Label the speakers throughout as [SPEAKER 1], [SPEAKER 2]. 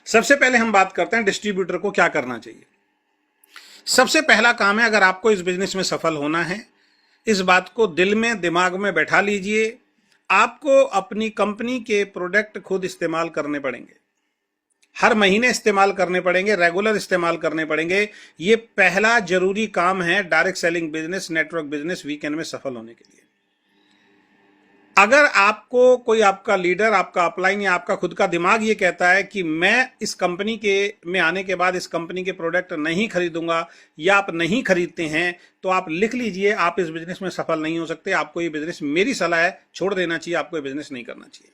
[SPEAKER 1] सबसे पहले हम बात करते हैं डिस्ट्रीब्यूटर को क्या करना चाहिए। सबसे पहला काम है, अगर आपको इस बिजनेस में सफल होना है, इस बात को दिल में दिमाग में बैठा लीजिए, आपको अपनी कंपनी के प्रोडक्ट खुद इस्तेमाल करने पड़ेंगे, हर महीने इस्तेमाल करने पड़ेंगे, रेगुलर इस्तेमाल करने पड़ेंगे। ये पहला जरूरी काम है direct selling business, network business weekend में सफल होने के लिए। अगर आपको कोई आपका लीडर, आपका अपलाइन या आपका खुद का दिमाग ये कहता है कि मैं इस कंपनी के में आने के बाद इस कंपनी के प्रोडक्ट नहीं खरीदूंगा, या आप नहीं खरीदते हैं, तो आप लिख लीजिए, आप इस बिजनेस में सफल नहीं हो सकते। आपको ये बिजनेस, मेरी सलाह है, छोड़ देना चाहिए, आपको ये बिजनेस नहीं करना चाहिए।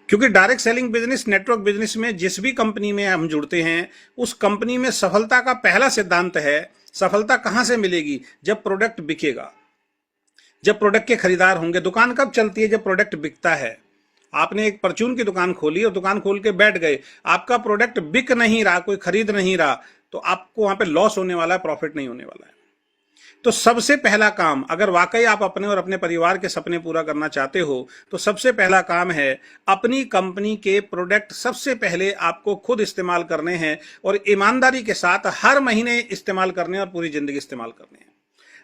[SPEAKER 1] क्योंकि direct selling business, network business में जिस भी कंपनी में हम जुड़ते हैं, उस कंपनी में सफलता का पहला सिद्धांत है, सफलता कहां से मिलेगी? जब प्रोडक्ट बिकेगा, जब प्रोडक्ट के खरीदार होंगे। दुकान कब चलती है? जब प्रोडक्ट बिकता है। आपने एक परचून की दुकान खोली और दुकान खोल के बैठ गए, आपका प्रोडक्ट बिक नहीं रहा, कोई खरीद नहीं रहा, तो आपको वहां पे लॉस होने वाला है, प्रॉफिट नहीं होने वाला है। तो सबसे पहला काम, अगर वाकई आप अपने और अपने परिवार के सपने पूरा करना चाहते हो, तो सबसे पहला काम है अपनी कंपनी के प्रोडक्ट सबसे पहले आपको खुद इस्तेमाल करने हैं, और ईमानदारी के साथ हर महीने इस्तेमाल करने और पूरी जिंदगी इस्तेमाल करने हैं।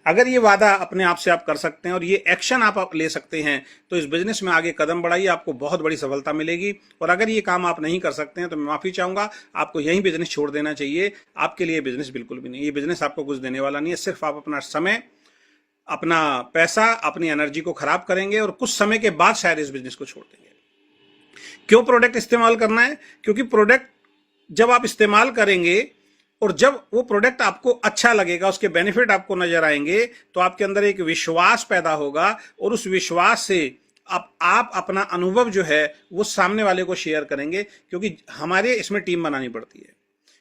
[SPEAKER 1] अगर ये वादा अपने आप से आप कर सकते हैं और ये एक्शन आप ले सकते हैं, तो इस बिजनेस में आगे कदम बढ़ाइए, आपको बहुत बड़ी सफलता मिलेगी। और अगर ये काम आप नहीं कर सकते हैं तो मैं माफी चाहूंगा, आपको यही बिजनेस छोड़ देना चाहिए। आपके लिए बिजनेस बिल्कुल भी नहीं, ये बिजनेस आपको कुछ देने वाला नहीं है। सिर्फ आप अपना समय, अपना पैसा, अपनी एनर्जी को खराब करेंगे और कुछ समय के बाद शायद इस बिजनेस को छोड़ देंगे। क्यों प्रोडक्ट इस्तेमाल करना है? क्योंकि प्रोडक्ट जब आप इस्तेमाल करेंगे और जब वो प्रोडक्ट आपको अच्छा लगेगा, उसके बेनिफिट आपको नजर आएंगे, तो आपके अंदर एक विश्वास पैदा होगा, और उस विश्वास से आप अपना अनुभव जो है वो सामने वाले को शेयर करेंगे। क्योंकि हमारे इसमें टीम बनानी पड़ती है,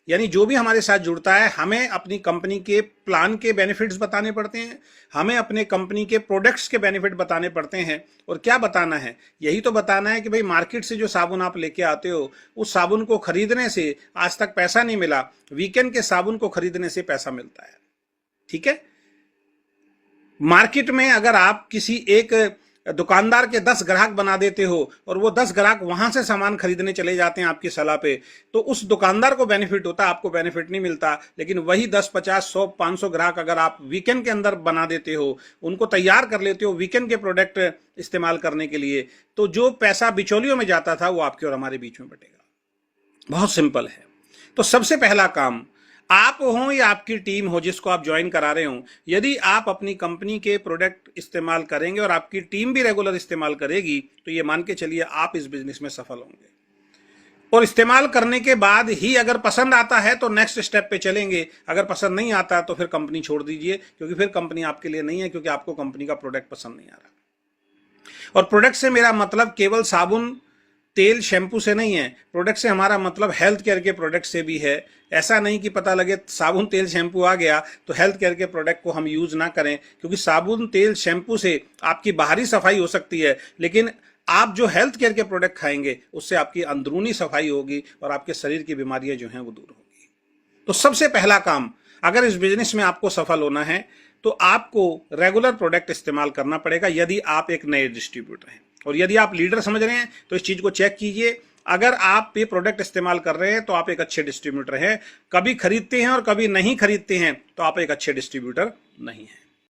[SPEAKER 1] यानी जो भी हमारे साथ जुड़ता है, हमें अपनी कंपनी के प्लान के बेनिफिट्स बताने पड़ते हैं, हमें अपने कंपनी के प्रोडक्ट्स के बेनिफिट बताने पड़ते हैं। और क्या बताना है? यही तो बताना है कि भाई मार्केट से जो साबुन आप लेके आते हो, उस साबुन को खरीदने से आज तक पैसा नहीं मिला, वीकेंड के साबुन को खरीदने से पैसा मिलता है। ठीक है? मार्केट में अगर आप किसी एक दुकानदार के 10 ग्राहक बना देते हो और वो 10 ग्राहक वहां से सामान खरीदने चले जाते हैं आपकी सलाह पे, तो उस दुकानदार को बेनिफिट होता है, आपको बेनिफिट नहीं मिलता। लेकिन वही 10, 50, 100, 500 ग्राहक अगर आप वीकेंड के अंदर बना देते हो, उनको तैयार कर लेते हो वीकेंड के प्रोडक्ट इस्तेमाल करने के लिए, तो जो पैसा बिचौलियों में जाता था वो आपके और हमारे बीच में बटेगा। बहुत सिंपल है। तो सबसे पहला काम, आप हो या आपकी टीम हो जिसको आप ज्वाइन करा रहे हो, यदि आप अपनी कंपनी के प्रोडक्ट इस्तेमाल करेंगे और आपकी टीम भी रेगुलर इस्तेमाल करेगी, तो ये मान के चलिए आप इस बिजनेस में सफल होंगे। और इस्तेमाल करने के बाद ही अगर पसंद आता है तो नेक्स्ट स्टेप पे चलेंगे, अगर पसंद नहीं आता तो फिर कंपनी छोड़ दीजिए, क्योंकि फिर कंपनी आपके लिए नहीं है, क्योंकि आपको कंपनी का प्रोडक्ट पसंद नहीं आ रहा। और प्रोडक्ट से मेरा मतलब केवल साबुन, तेल, शैम्पू से नहीं है। प्रोडक्ट से हमारा मतलब हेल्थ केयर के प्रोडक्ट से भी है। ऐसा नहीं कि पता लगे साबुन, तेल, शैम्पू आ गया तो हेल्थ केयर के प्रोडक्ट को हम यूज ना करें, क्योंकि साबुन, तेल, शैम्पू से आपकी बाहरी सफाई हो सकती है, लेकिन आप जो हेल्थ केयर के प्रोडक्ट खाएंगे उससे आपकी अंदरूनी सफाई होगी और आपके शरीर की बीमारियां जो हैं वो दूर होगी। तो सबसे पहला काम, अगर इस बिजनेस में आपको सफल होना है तो आपको रेगुलर प्रोडक्ट इस्तेमाल करना पड़ेगा, यदि आप एक नए डिस्ट्रीब्यूटर हैं। और यदि आप लीडर समझ रहे हैं तो इस चीज को चेक कीजिए, अगर आप ये प्रोडक्ट इस्तेमाल कर रहे हैं तो आप एक अच्छे डिस्ट्रीब्यूटर हैं। कभी खरीदते हैं और कभी नहीं खरीदते हैं तो आप एक अच्छे डिस्ट्रीब्यूटर नहीं हैं।